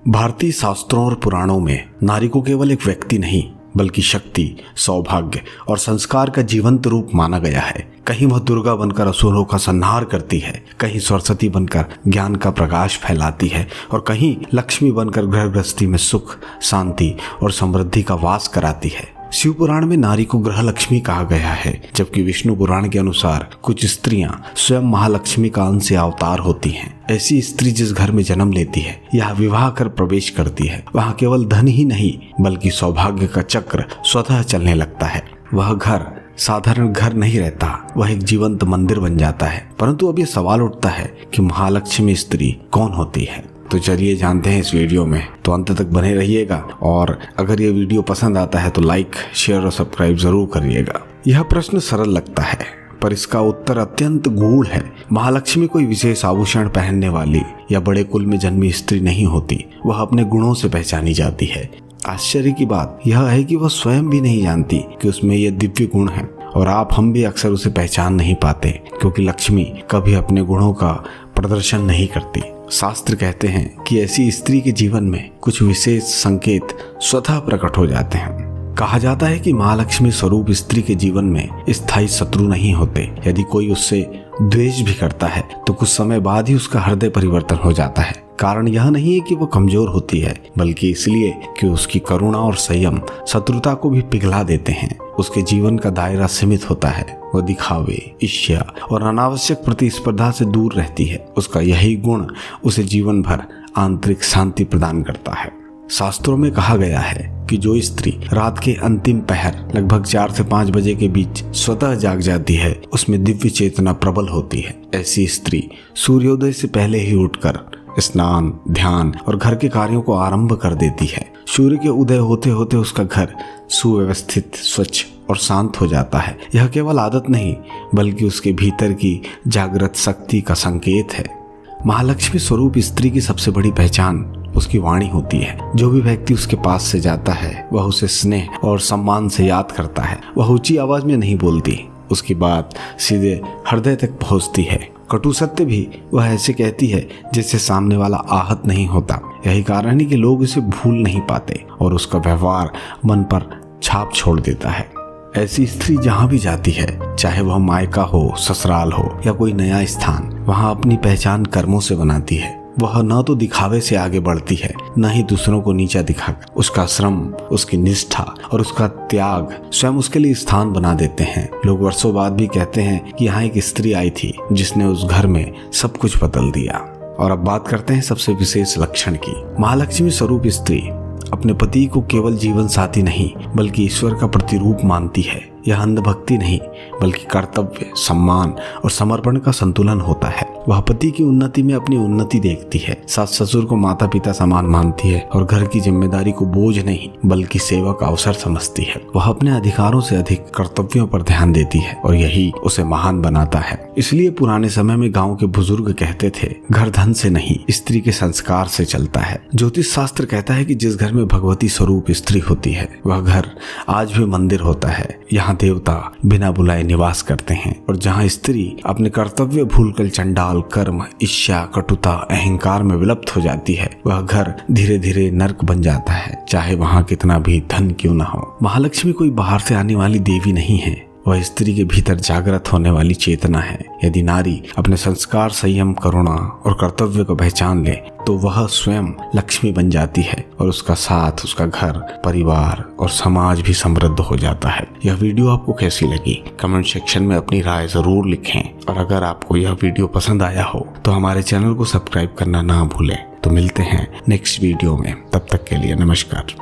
भारतीय शास्त्रों और पुराणों में नारी को केवल एक व्यक्ति नहीं बल्कि शक्ति, सौभाग्य और संस्कार का जीवंत रूप माना गया है। कहीं वह दुर्गा बनकर असुरों का संहार करती है, कहीं सरस्वती बनकर ज्ञान का प्रकाश फैलाती है और कहीं लक्ष्मी बनकर गृह गृहस्थी में सुख, शांति और समृद्धि का वास कराती है। शिव पुराण में नारी को गृह लक्ष्मी कहा गया है, जबकि विष्णु पुराण के अनुसार कुछ स्त्रियां स्वयं महालक्ष्मी का अंश या अवतार होती हैं। ऐसी स्त्री जिस घर में जन्म लेती है या विवाह कर प्रवेश करती है, वहाँ केवल धन ही नहीं बल्कि सौभाग्य का चक्र स्वतः चलने लगता है। वह घर साधारण घर नहीं रहता, वह एक जीवंत मंदिर बन जाता है। परंतु अब ये सवाल उठता है कि महालक्ष्मी स्त्री कौन होती है? तो चलिए जानते हैं इस वीडियो में, तो अंत तक बने रहिएगा। और अगर ये वीडियो पसंद आता है तो लाइक, शेयर और सब्सक्राइब जरूर करिएगा। यह प्रश्न सरल लगता है पर इसका उत्तर अत्यंत गूढ़ है। महालक्ष्मी कोई विशेष आभूषण पहनने वाली या बड़े कुल में जन्मी स्त्री नहीं होती, वह अपने गुणों से पहचानी जाती है। आश्चर्य की बात यह है कि वह स्वयं भी नहीं जानती कि उसमें यह दिव्य गुण है, और हम भी अक्सर उसे पहचान नहीं पाते क्योंकि लक्ष्मी कभी अपने गुणों का प्रदर्शन नहीं करती। शास्त्र कहते हैं कि ऐसी स्त्री के जीवन में कुछ विशेष संकेत स्वतः प्रकट हो जाते हैं। कहा जाता है कि महालक्ष्मी स्वरूप स्त्री के जीवन में स्थायी शत्रु नहीं होते। यदि कोई उससे द्वेष भी करता है तो कुछ समय बाद ही उसका हृदय परिवर्तन हो जाता है। कारण यह नहीं है कि वो कमजोर होती है, बल्कि इसलिए कि उसकी करुणा और संयम शत्रुता को भी पिघला देते हैं। उसके जीवन का दायरा सीमित होता है, वह दिखावे, ईर्ष्या और अनावश्यक प्रतिस्पर्धा से दूर रहती है। उसका यही गुण उसे जीवन भर आंतरिक शांति प्रदान करता है। शास्त्रों में कहा गया है कि जो स्त्री रात के अंतिम पहर लगभग 4 से 5 बजे के बीच स्वतः जाग जाती है, उसमें दिव्य चेतना प्रबल होती है। ऐसी स्त्री सूर्योदय से पहले ही उठकर स्नान, ध्यान और घर के कार्यों को आरंभ कर देती है। सूर्य के उदय होते होते उसका घर सुव्यवस्थित, स्वच्छ और शांत हो जाता है। यह केवल आदत नहीं बल्कि उसके भीतर की जागृत शक्ति का संकेत है। महालक्ष्मी स्वरूप स्त्री की सबसे बड़ी पहचान उसकी वाणी होती है। जो भी व्यक्ति उसके पास से जाता है वह उसे स्नेह और सम्मान से याद करता है। वह ऊंची आवाज में नहीं बोलती, उसकी बात सीधे हृदय तक पहुंचती है। कटु सत्य भी वह ऐसे कहती है जिससे सामने वाला आहत नहीं होता। यही कारण है कि लोग इसे भूल नहीं पाते और उसका व्यवहार मन पर छाप छोड़ देता है। ऐसी स्त्री जहाँ भी जाती है, चाहे वह मायका हो, ससुराल हो या कोई नया स्थान, वहाँ अपनी पहचान कर्मों से बनाती है। वह न तो दिखावे से आगे बढ़ती है, न ही दूसरों को नीचा दिखाकर। उसका श्रम, उसकी निष्ठा और उसका त्याग स्वयं उसके लिए स्थान बना देते हैं। लोग वर्षों बाद भी कहते हैं कि यहाँ एक स्त्री आई थी जिसने उस घर में सब कुछ बदल दिया। और अब बात करते हैं सबसे विशेष लक्षण की। महालक्ष्मी स्वरूप स्त्री अपने पति को केवल जीवन साथी नहीं बल्कि ईश्वर का प्रतिरूप मानती है। यह अंधभक्ति नहीं बल्कि कर्तव्य, सम्मान और समर्पण का संतुलन होता है। वह पति की उन्नति में अपनी उन्नति देखती है, सास ससुर को माता पिता समान मानती है और घर की जिम्मेदारी को बोझ नहीं बल्कि सेवा का अवसर समझती है। वह अपने अधिकारों से अधिक कर्तव्यों पर ध्यान देती है और यही उसे महान बनाता है। इसलिए पुराने समय में गाँव के बुजुर्ग कहते थे, घर धन से नहीं स्त्री के संस्कार से चलता है। ज्योतिष शास्त्र कहता है कि जिस घर में भगवती स्वरूप स्त्री होती है वह घर आज भी मंदिर होता है। यहाँ देवता बिना बुलाए निवास करते हैं। और जहाँ स्त्री अपने कर्तव्य भूलकर चंडाल, कर्म, ईर्ष्या, कटुता, अहंकार में विलुप्त हो जाती है, वह घर धीरे धीरे नर्क बन जाता है, चाहे वहाँ कितना भी धन क्यों न हो। महालक्ष्मी कोई बाहर से आने वाली देवी नहीं है, वह स्त्री के भीतर जागृत होने वाली चेतना है। यदि नारी अपने संस्कार, संयम, करुणा और कर्तव्य को पहचान ले तो वह स्वयं लक्ष्मी बन जाती है और उसका साथ, उसका घर, परिवार और समाज भी समृद्ध हो जाता है। यह वीडियो आपको कैसी लगी कमेंट सेक्शन में अपनी राय जरूर लिखें। और अगर आपको यह वीडियो पसंद आया हो तो हमारे चैनल को सब्सक्राइब करना ना भूलें। तो मिलते हैं नेक्स्ट वीडियो में, तब तक के लिए नमस्कार।